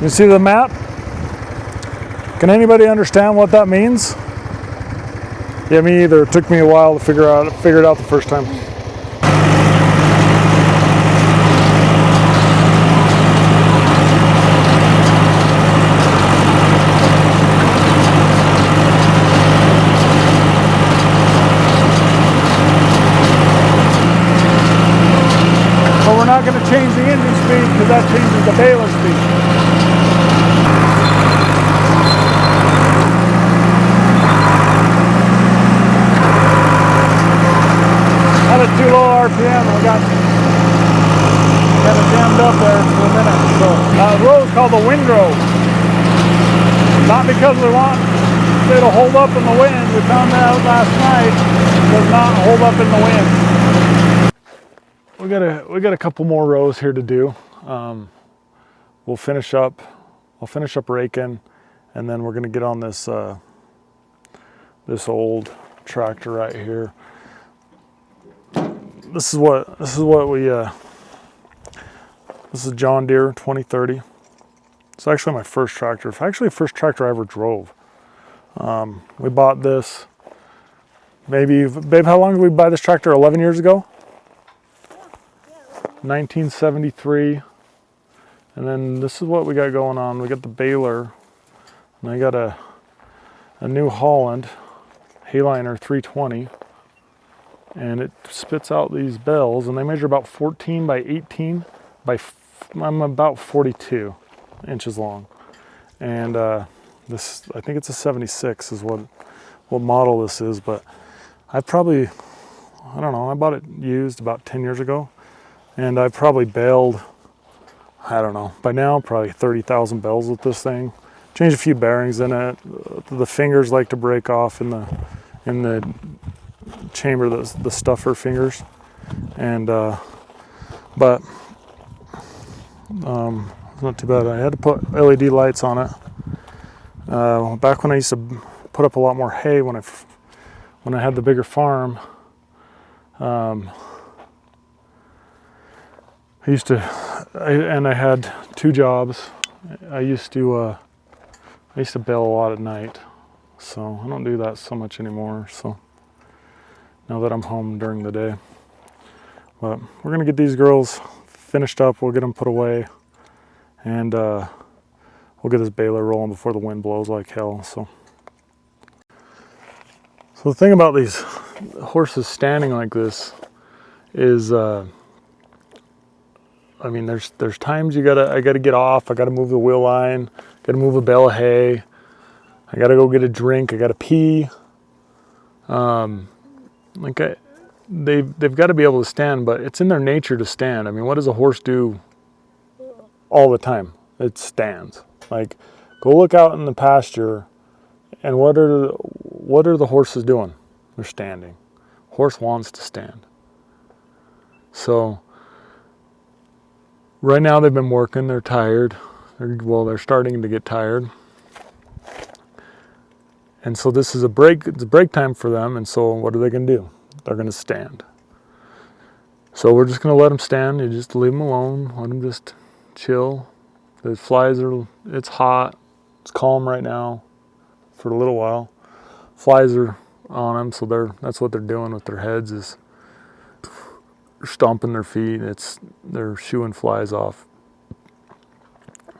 You see the map? Can anybody understand what that means? Yeah, me either. It took me a while to figure it out the first time. But we're not going to change the engine speed because that changes the baler speed. Had it too low RPM, I got it jammed up there for a minute. So the row is called the windrow. Not because we want it to hold up in the wind. We found that out last night. It does not hold up in the wind. We got a couple more rows here to do. We'll finish up. I'll finish up raking, and then we're gonna get on this this old tractor right here. This is a John Deere 2030. It's actually my first tractor. It's actually the first tractor I ever drove. We bought this maybe, babe, how long did we buy this tractor? 11 years ago? 1973. And then this is what we got going on. We got the Baler, and I got a New Holland Hayliner 320. And it spits out these bells, and they measure about 14 by 18 by, I'm about 42 inches long. And this, I think it's a 76 is what model this is, but I probably, I don't know, I bought it used about 10 years ago, and I probably baled, I don't know, by now probably 30,000 bells with this thing. Changed a few bearings in it. The fingers like to break off in the chamber, the stuffer fingers, and but it's not too bad. I had to put LED lights on it. Back when I used to put up a lot more hay when I had the bigger farm, I had two jobs. I used to bale a lot at night, so I don't do that so much anymore. So now that I'm home during the day. But we're gonna get these girls finished up, we'll get them put away, and we'll get this baler rolling before the wind blows like hell. So the thing about these horses standing like this is, I mean, there's times I gotta get off, I gotta move the wheel line, gotta move a bale of hay, I gotta go get a drink, I gotta pee. They've got to be able to stand, but it's in their nature to stand. I mean, what does a horse do all the time? It stands. Like, go look out in the pasture, and what are the horses doing? They're standing. Horse wants to stand. So right now they've been working. They're tired. They're starting to get tired. And so this is a break. It's a break time for them. And so what are they going to do? They're going to stand. So we're just going to let them stand. You just leave them alone. Let them just chill. The flies it's hot. It's calm right now for a little while. Flies are on them, so that's what they're doing with their heads, is stomping their feet. They're shooing flies off.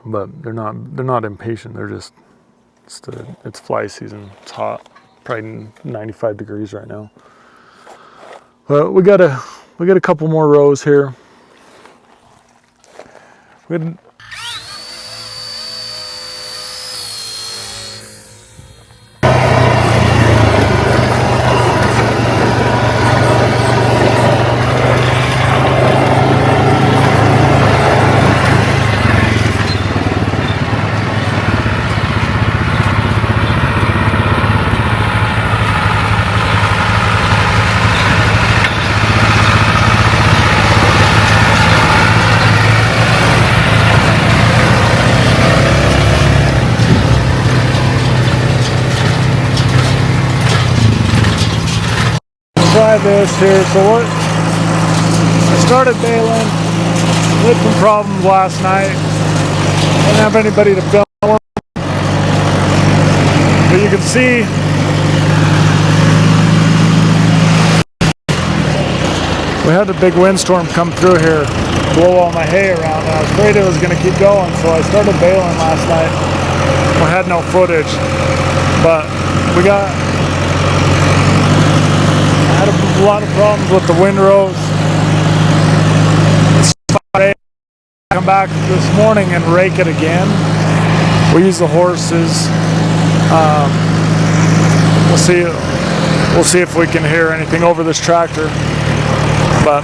But they're not impatient. They're just, it's fly season. It's hot. Probably 95 degrees right now. But we got a couple more rows here. Try this here. So I started baling, had some problems last night. Didn't have anybody to film them. But you can see we had a big windstorm come through here, blow all my hay around, and I was afraid it was going to keep going, so I started baling last night. We had no footage, but I had a lot of problems with the windrows. Come back this morning and rake it again. We use the horses. We'll see if we can hear anything over this tractor. But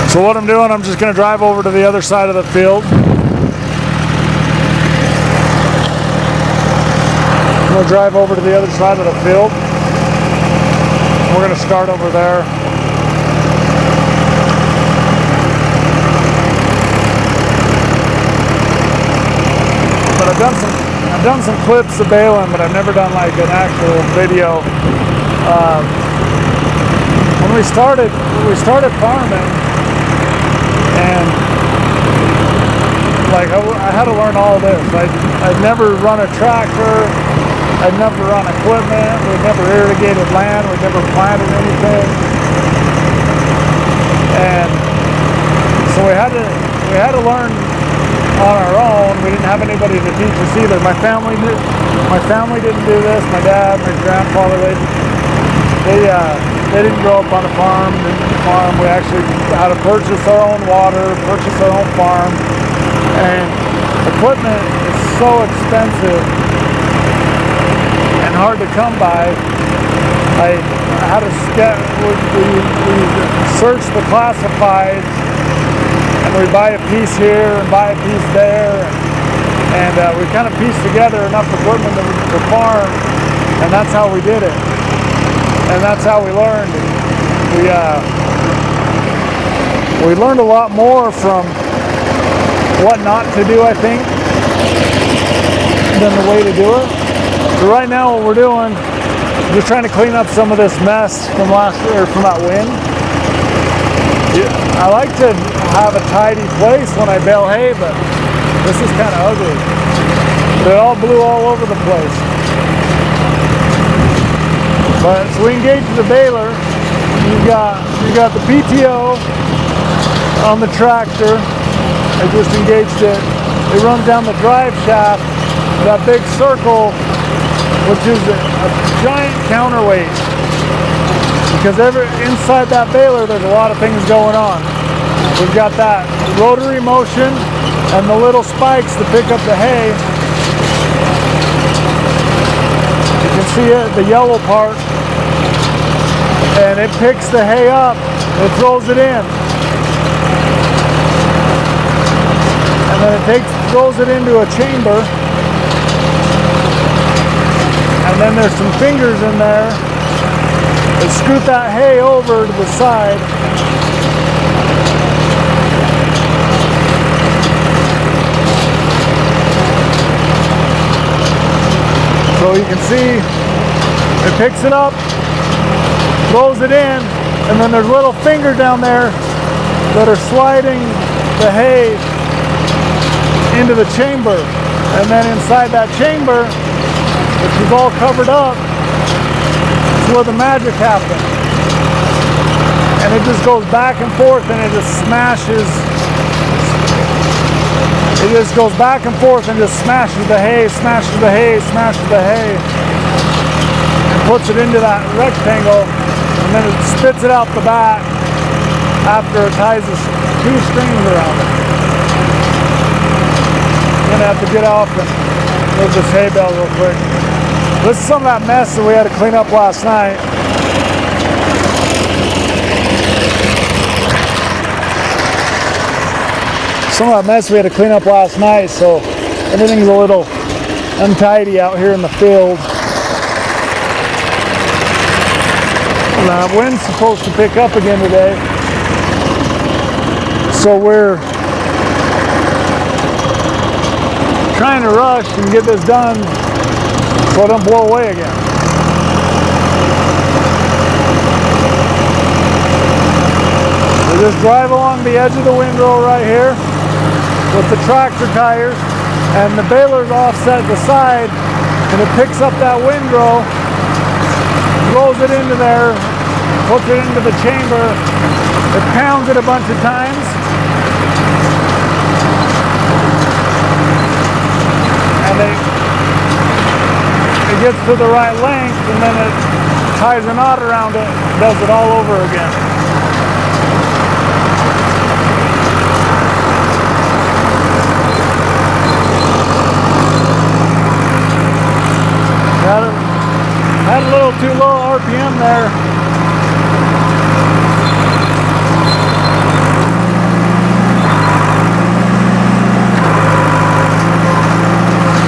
so what I'm doing, I'm just going to drive over to the other side of the field. I'm going to drive over to the other side of the field. We're going to start over there. But I've done some clips of baling, but I've never done like an actual video. When we started farming, and like I had to learn all this. I'd never run a tractor, I'd never run equipment, we'd never irrigated land, we'd never planted anything, and so we had to learn on our own. We didn't have anybody to teach us either. My family didn't do this. My dad, my grandfather, they didn't grow up on a farm. We actually had to purchase our own water, purchase our own farm, and equipment is so expensive and hard to come by. I had to we searched the classifieds, and we buy a piece here and buy a piece there, and we kind of pieced together enough equipment to farm, and that's how we did it. And that's how we learned. We learned a lot more from what not to do, I think, than the way to do it. So right now what we're doing, just trying to clean up some of this mess from that wind. I like to have a tidy place when I bale hay, but this is kind of ugly. It all blew all over the place. But so we engaged the baler. You got the PTO on the tractor. I just engaged it. It runs down the drive shaft, that big circle, which is a giant counterweight. Because inside that baler, there's a lot of things going on. We've got that rotary motion and the little spikes to pick up the hay. You can see it, the yellow part. And it picks the hay up, it throws it in. And then it throws it into a chamber. And then there's some fingers in there that scoot that hay over to the side. So you can see it picks it up, throws it in, and then there's little fingers down there that are sliding the hay into the chamber. And then inside that chamber, which is all covered up, is where the magic happens. And it just goes back and forth, and it just smashes. It just goes back and forth and just smashes the hay, smashes the hay, smashes the hay, and puts it into that rectangle. And then it spits it out the back after it ties two strings around it. I'm gonna have to get off and move this hay bale real quick. This is some of that mess that we had to clean up last night. Some of that mess we had to clean up last night, so everything's a little untidy out here in the field. The wind's supposed to pick up again today, so we're trying to rush and get this done so it don't blow away again. We just drive along the edge of the windrow right here. with the tractor tires, and the baler's offset the side, and it picks up that windrow, rolls it into there, puts it into the chamber, it pounds it a bunch of times, and it gets to the right length, and then it ties a knot around it, does it all over again. Had a little too low RPM there.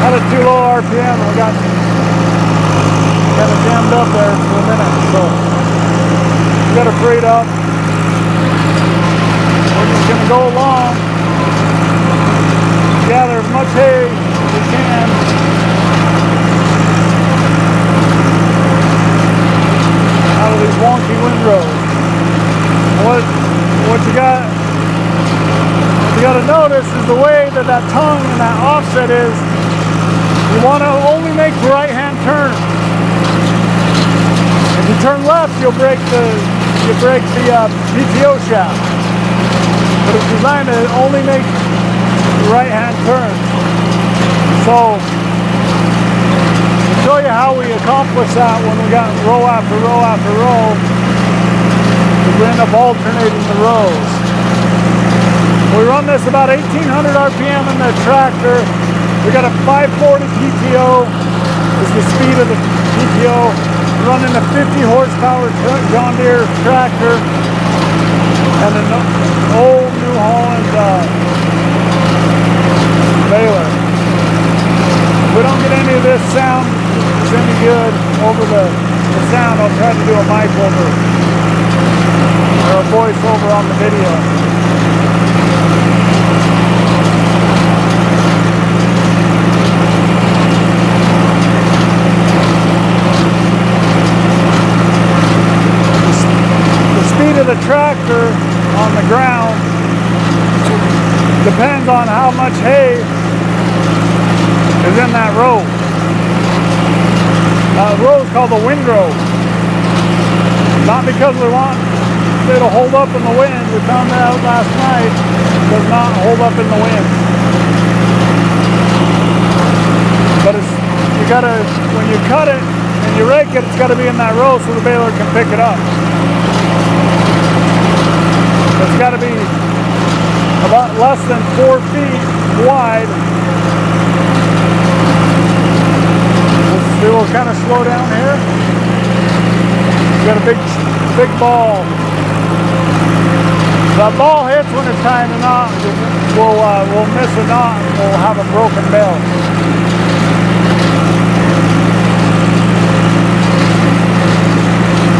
Had it too low RPM, and we got it jammed up there for a minute, so we got it freed up. We're just gonna go along, gather as much hay as we can out of these wonky windrows. What you got to notice is the way that tongue and that offset is. You want to only make right-hand turns. If you turn left, you'll break the PTO shaft. But it's designed to only make right-hand turns. So show you how we accomplish that when we got row after row after row. We end up alternating the rows. We run this about 1800 RPM in the tractor. We got a 540 PTO is the speed of the PTO. We're running a 50 horsepower John Deere tractor and an old New Holland Baler. We don't get any of this sound any good over the sound. I'll try to do a mic over or a voice over on the video. The speed of the tractor on the ground depends on how much hay is in that row. The row is called the windrow. Not because we want it to hold up in the wind. We found that out last night. It does not hold up in the wind. But you gotta, when you cut it and you rake it, it's gotta be in that row so the baler can pick it up. It's gotta be about less than 4 feet wide. We'll kind of slow down here. We got a big ball. The ball hits when it's tying a knot. We'll miss a knot and we'll have a broken bell.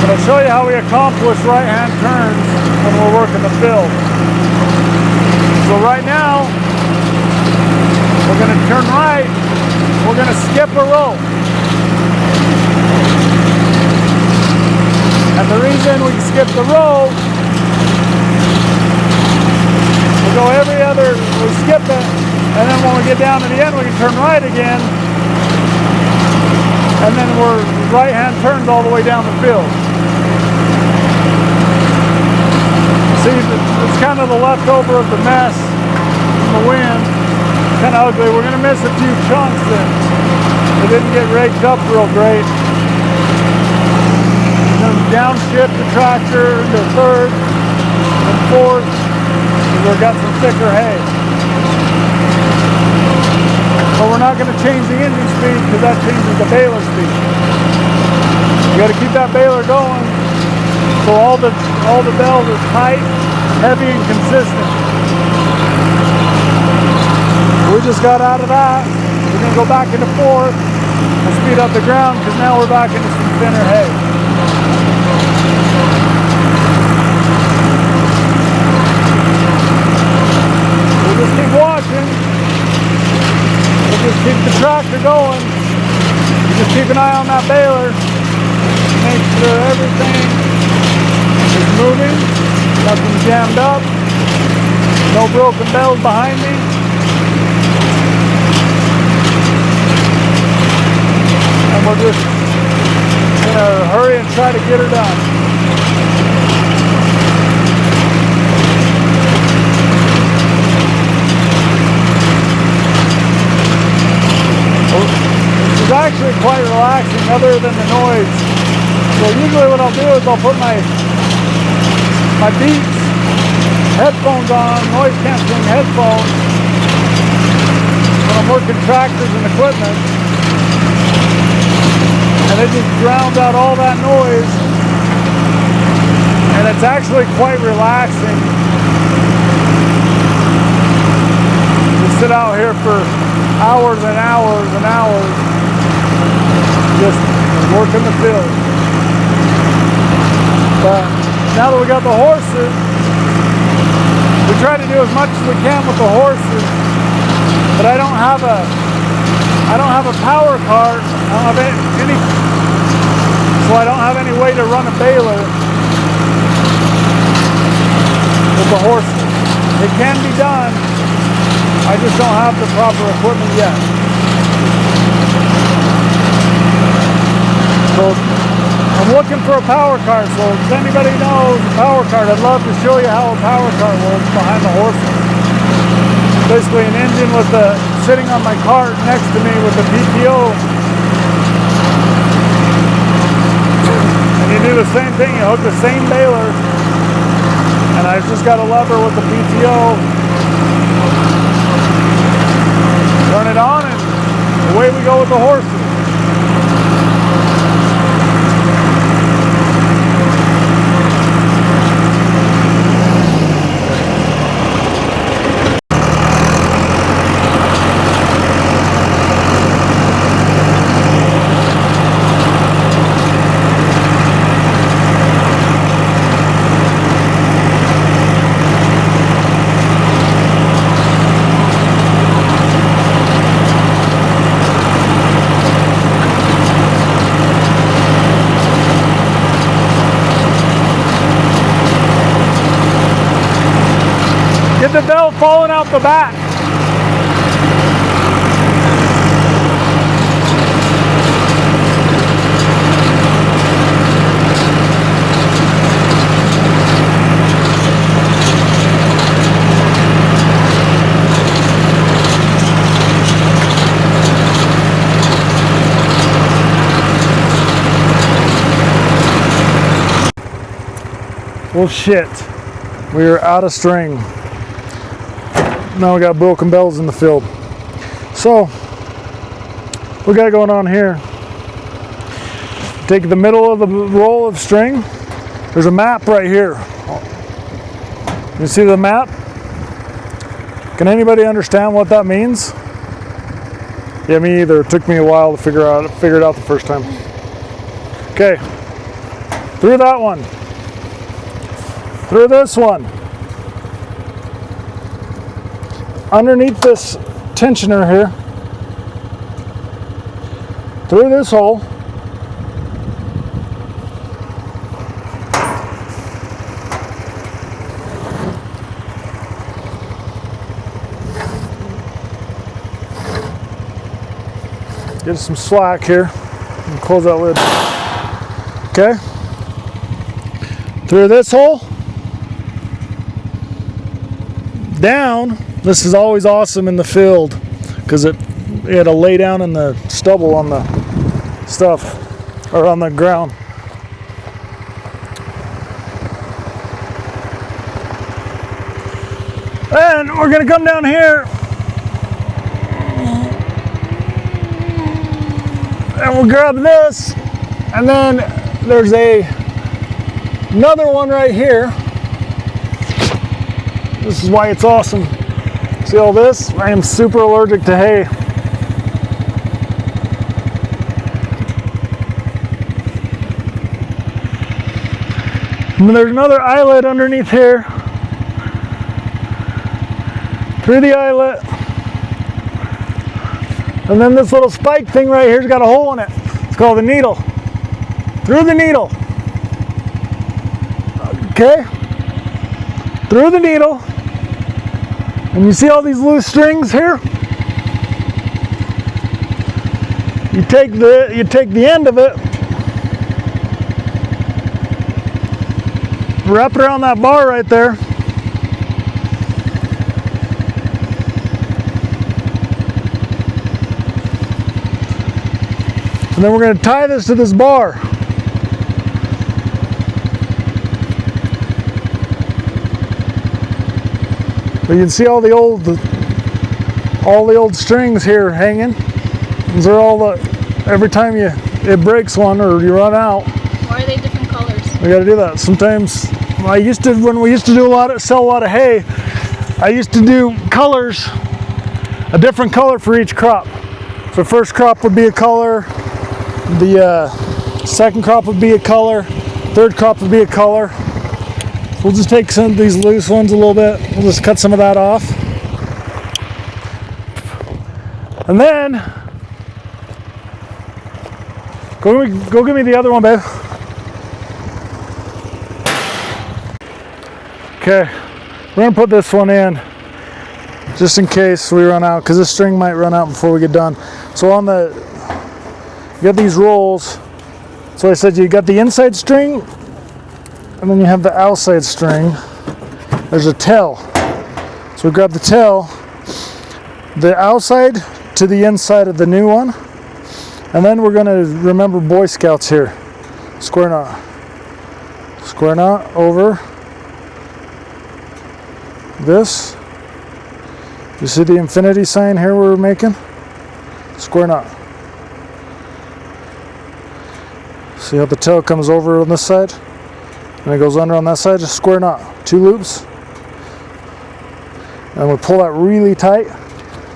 But I'll show you how we accomplish right-hand turns when we're working the field. So right now, we're going to turn right. We're going to skip a row. And the reason we skip the row, we go every other, we skip it, and then when we get down to the end, we can turn right again, and then we're right-hand turns all the way down the field. See, it's kind of the leftover of the mess from the wind. It's kind of ugly. We're going to miss a few chunks that didn't get raked up real great. Downshift the tractor into third and fourth because we've got some thicker hay. But we're not going to change the engine speed because that changes the baler speed. You got to keep that baler going so all the bells are tight, heavy, and consistent. We just got out of that. We're going to go back into fourth and speed up the ground because now we're back into some thinner hay. We'll just keep watching. We'll just keep the tractor going. Just keep an eye on that baler. Make sure everything is moving. Nothing's jammed up. No broken bells behind me. try to get her done. It's actually quite relaxing other than the noise. So usually what I'll do is I'll put my Beats headphones on, noise canceling headphones, when I'm working tractors and equipment. And it just drowns out all that noise. And it's actually quite relaxing to sit out here for hours and hours and hours just working the field. But now that we got the horses, we try to do as much as we can with the horses. But I don't have a power cart. I don't have any, so I don't have any way to run a baler with the horses. It can be done. I just don't have the proper equipment yet. So I'm looking for a power cart. So if anybody knows a power cart, I'd love to show you how a power cart works behind the horses. Basically an engine with sitting on my cart next to me with the PTO. And you do the same thing, you hook the same baler, and I've just got a lever with the PTO. Turn it on and away we go with the horses. Get the belt falling out the back. Well, shit. We are out of string. Now we got broken bells in the field. So, we got going on here. Take the middle of the roll of string. There's a map right here. You see the map? Can anybody understand what that means? Yeah, me either. It took me a while to figure it out the first time. Okay. Through that one. Through this one. Underneath this tensioner here, through this hole, get some slack here and close that lid. Okay, through this hole, down. This is always awesome in the field because you had to lay down in the stubble on the stuff or on the ground. And we're going to come down here and we'll grab this, and then there's another one right here. This is why it's awesome. See all this? I am super allergic to hay. And there's another eyelet underneath here. Through the eyelet. And then this little spike thing right here's got a hole in it. It's called a needle. Through the needle. Okay? Through the needle. And you see all these loose strings here? You take the end of it wrap it around that bar right there. And then we're going to tie this to this bar. But you can see all the old strings here hanging. These are all every time it breaks one or you run out. Why are they different colors? We got to do that. Sometimes when we used to do sell a lot of hay, I used to do colors, a different color for each crop. So first crop would be a color, the second crop would be a color, third crop would be a color. So we'll just take some of these loose ones a little bit. We'll just cut some of that off. And then, go give me the other one, babe. Okay, we're gonna put this one in just in case we run out, because this string might run out before we get done. So you got these rolls. So I said you got the inside string, and then you have the outside string. There's a tail. So we grab the tail, the outside to the inside of the new one, and then we're going to remember Boy Scouts here. Square knot over this. You see the infinity sign here we're making? Square knot. See how the tail comes over on this side and it goes under on that side? Just square knot, 2 loops, and we pull that really tight.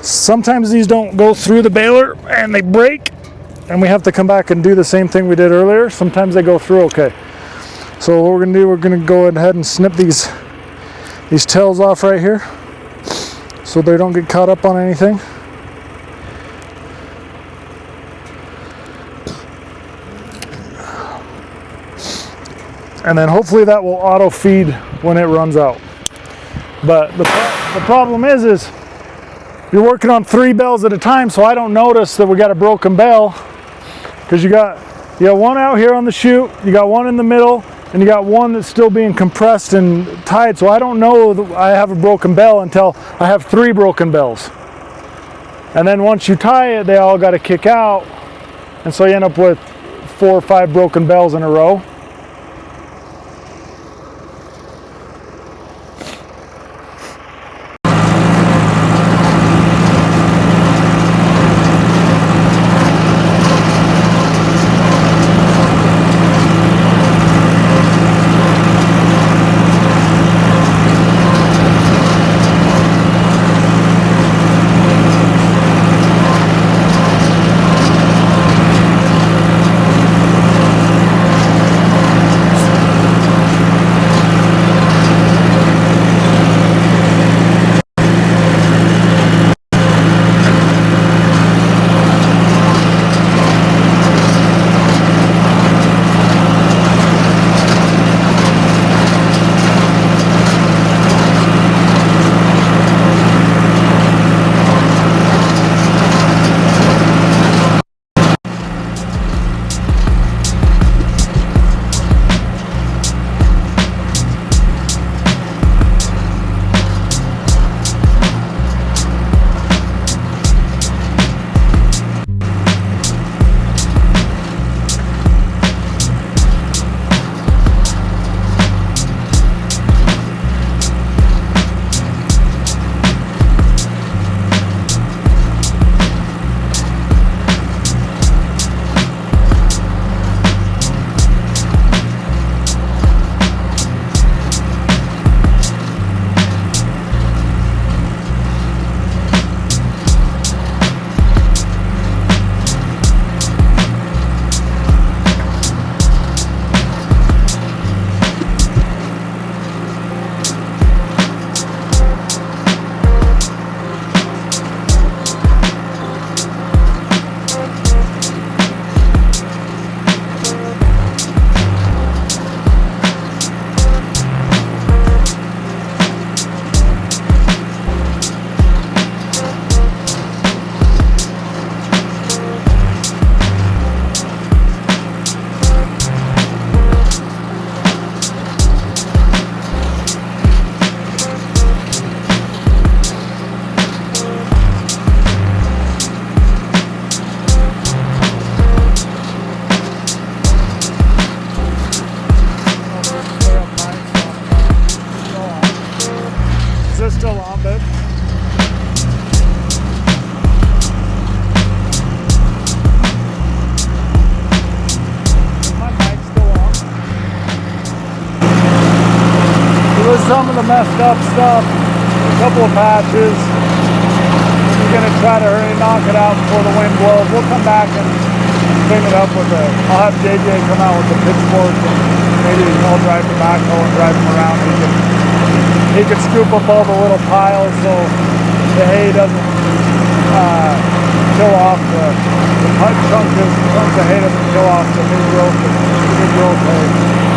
Sometimes these don't go through the baler and they break, and we have to come back and do the same thing we did earlier. Sometimes they go through okay. So what we're going to do, we're going to go ahead and snip these tails off right here so they don't get caught up on anything. And then hopefully that will auto feed when it runs out. But the problem is you're working on 3 bells at a time, so I don't notice that we got a broken bell, because you got one out here on the chute, you got one in the middle, and you got one that's still being compressed and tied. So I don't know that I have a broken bell until I have 3 broken bells. And then once you tie it, they all got to kick out, and so you end up with 4 or 5 broken bells in a row. the messed up stuff, a couple of patches. We're gonna try to hurry and knock it out before the wind blows. We'll come back and clean it up with I'll have JJ come out with the pitchfork and maybe I'll drive the backhoe and drive him around. He can scoop up all the little piles so the hay doesn't kill off the chunks of hay doesn't kill off the new growth hay.